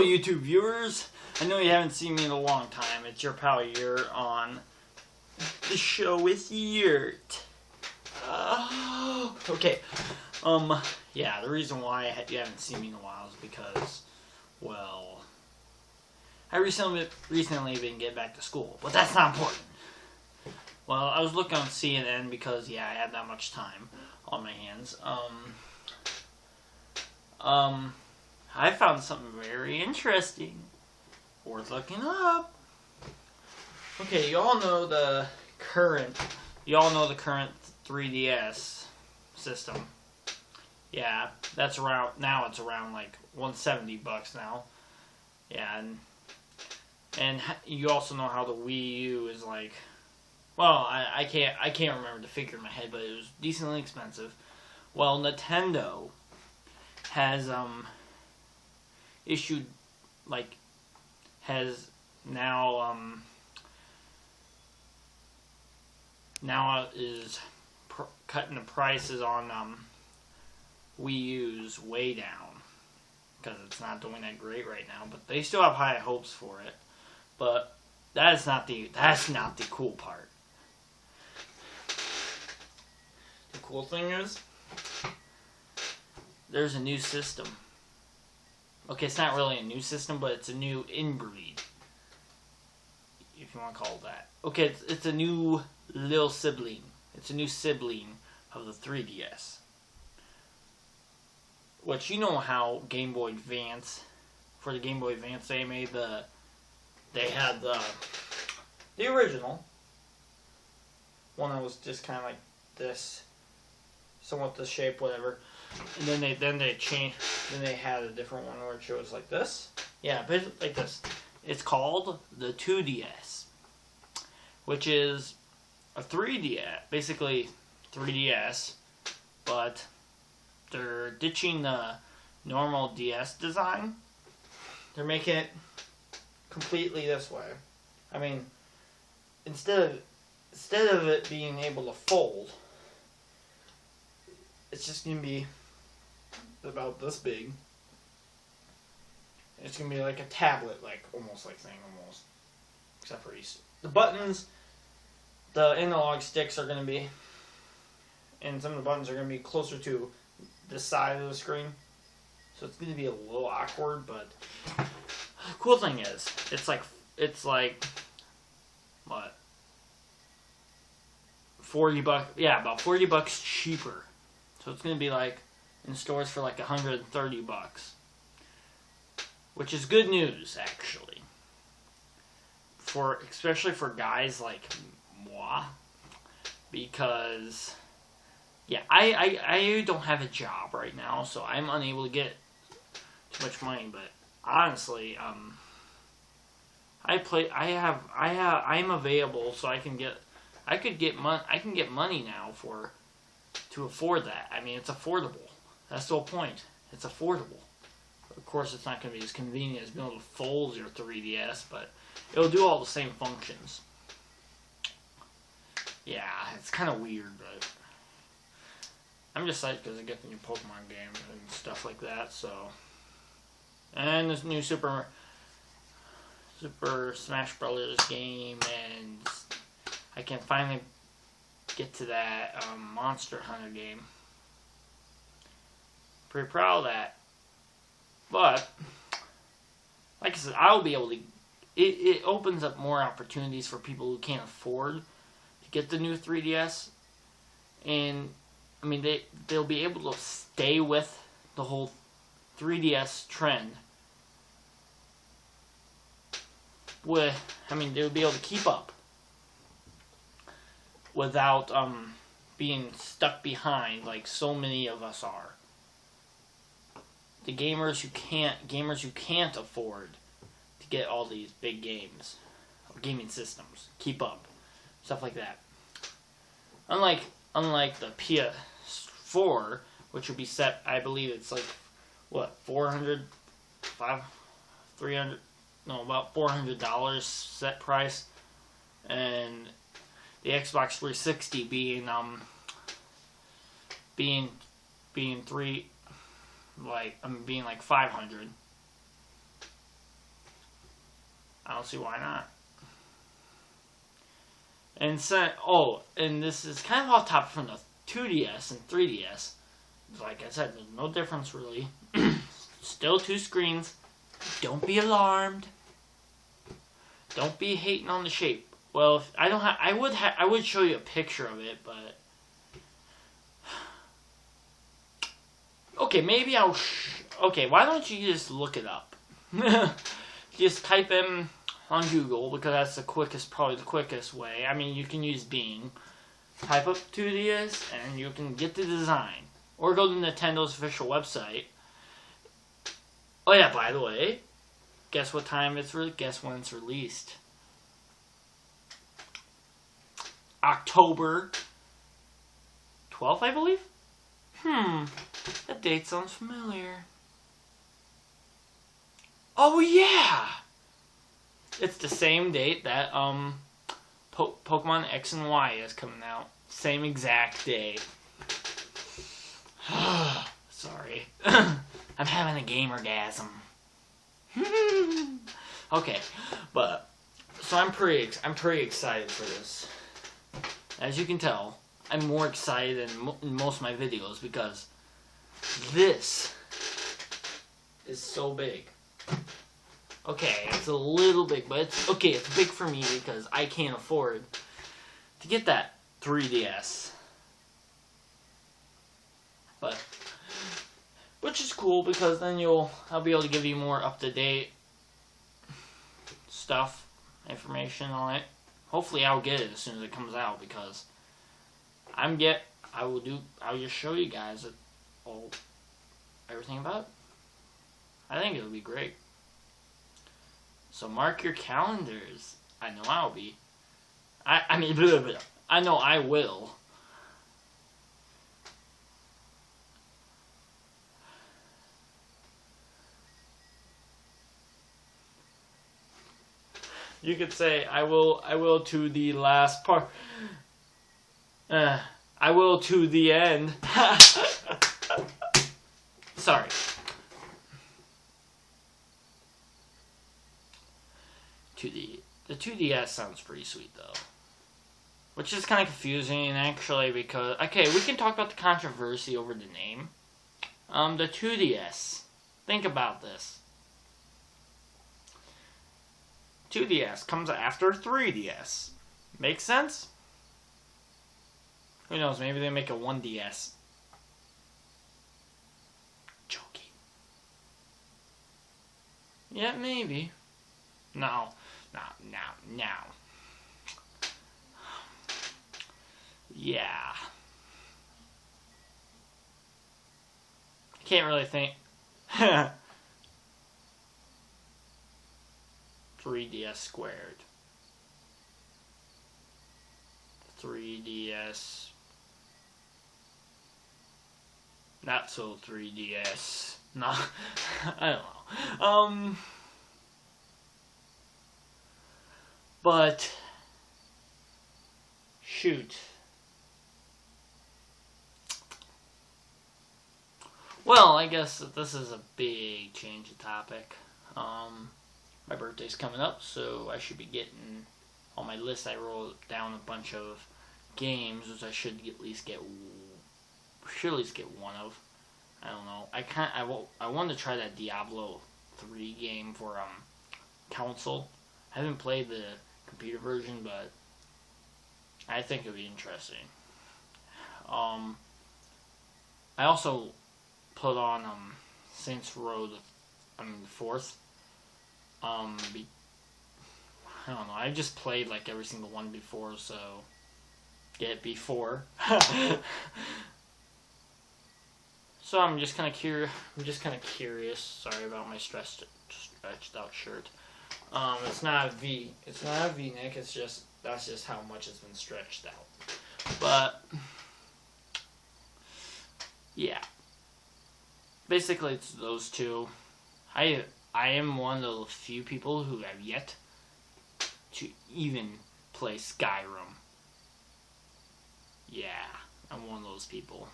YouTube viewers, I know you haven't seen me in a long time. It's your pal Yert on the show with Yert. Okay, yeah, the reason why you haven't seen me in a while is because, well, I recently been getting back to school, but that's not important. Well, I was looking on CNN because, yeah, I had that much time on my hands. I found something very interesting, worth looking up. Okay, you all know the current 3DS system. Yeah, that's around, now it's around like $170 now. Yeah, and you also know how the Wii U is like, well, I can't remember the figure in my head, but it was decently expensive. Well, Nintendo has issued, like, has now is cutting the prices on Wii U's way down because it's not doing that great right now. But they still have high hopes for it. But that's not the cool part. The cool thing is there's a new system. Okay, it's not really a new system, but it's a new inbreed, if you want to call it that. Okay, it's a new little sibling. It's a new sibling of the 3DS. Which, you know how Game Boy Advance, for the Game Boy Advance, they had the original one that was just kind of like this, somewhat this shape, whatever. And then they changed. Then they had a different one where it shows like this. Yeah, but like this. It's called the 2DS, which is a 3DS, basically 3DS, but they're ditching the normal DS design. They're making it completely this way. I mean, instead of it being able to fold, it's just gonna be about this big. It's gonna be like a tablet, like almost like thing, almost, except for the buttons. The analog sticks are gonna be, and some of the buttons are gonna be closer to this side of the screen, so it's gonna be a little awkward. But the cool thing is, it's like what, $40? Yeah, about $40 cheaper. So it's gonna be like in stores for like $130, which is good news actually. Especially for guys like moi, because yeah, I don't have a job right now, so I'm unable to get too much money. But honestly, I'm available, so I can get money now to afford that. I mean, it's affordable. That's the whole point. It's affordable. Of course, it's not going to be as convenient as being able to fold your 3DS, but it'll do all the same functions. Yeah, it's kind of weird, but I'm just psyched because I get the new Pokemon game and stuff like that. So, and this new Super Smash Brothers game, and I can finally get to that Monster Hunter game. Pretty proud of that. But like I said, I'll be able to. It opens up more opportunities for people who can't afford to get the new 3DS, and I mean they'll be able to stay with the whole 3DS trend. They'll be able to keep up without being stuck behind like so many of us are. The gamers who can't afford to get all these big games, gaming systems, keep up, stuff like that. Unlike the PS4, which would be set, I believe it's like what, about $400 set price, and the Xbox 360 being being like 500. don't see why not. And and this is kind of off topic from the 2DS and 3DS. Like I said, there's no difference really. Still 2 screens. Don't be alarmed. Don't be hating on the shape. Well, if I don't have, I would show you a picture of it, but okay, maybe I'll. Okay, why don't you just look it up? Just type in on Google because that's probably the quickest way. I mean, you can use Bing. Type up 2DS and you can get the design, or go to Nintendo's official website. Oh yeah, by the way, guess what time guess when it's released? October 12th, I believe? That date sounds familiar. Oh yeah! It's the same date that Pokemon X and Y is coming out. Same exact day. Sorry. I'm having a gamergasm. Okay, but so I'm pretty excited for this. As you can tell, I'm more excited than most of my videos because this is so big. Okay, it's a little big, but it's okay. It's big for me because I can't afford to get that 3DS. But which is cool because then I'll be able to give you more up-to-date stuff, information on it. Hopefully I'll get it as soon as it comes out because I'll just show you guys everything about it. I think it'll be great. So mark your calendars. I know I'll be. I mean, blah, blah, blah. I know I will. You could say, I will to the last part. I will to the end. Sorry. The 2DS sounds pretty sweet though. Which is kind of confusing actually because, okay, we can talk about the controversy over the name. The 2DS. Think about this. 2DS comes after 3DS. Makes sense? Who knows, maybe they make a 1DS. Joking. Yeah, maybe. No. Yeah. I can't really think. 3DS squared. 3DS. Not so 3DS. No, I don't know. But shoot. Well, I guess that this is a big change of topic. My birthday's coming up, so I should be getting on my list. I wrote down a bunch of games, which I should at least get one of. I don't know. I wanted to try that Diablo 3 game for console. I haven't played the computer version, but I think it'll be interesting. I also put on Saints Row the 4th. I don't know. I just played like every single one before, so before. So I'm just kind of curious. Sorry about my stretched out shirt. It's not a V. It's not a V-neck. That's just how much it's been stretched out. But yeah, basically it's those two. I am one of the few people who have yet to even play Skyrim. Yeah, I'm one of those people.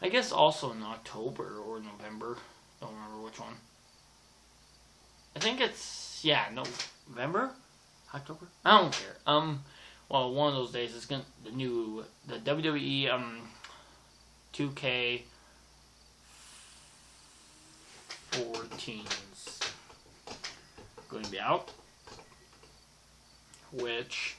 I guess also in October or November. Don't remember which one. I think it's November, October. I don't care. Well, one of those days it's the WWE 2K 14's going to be out, which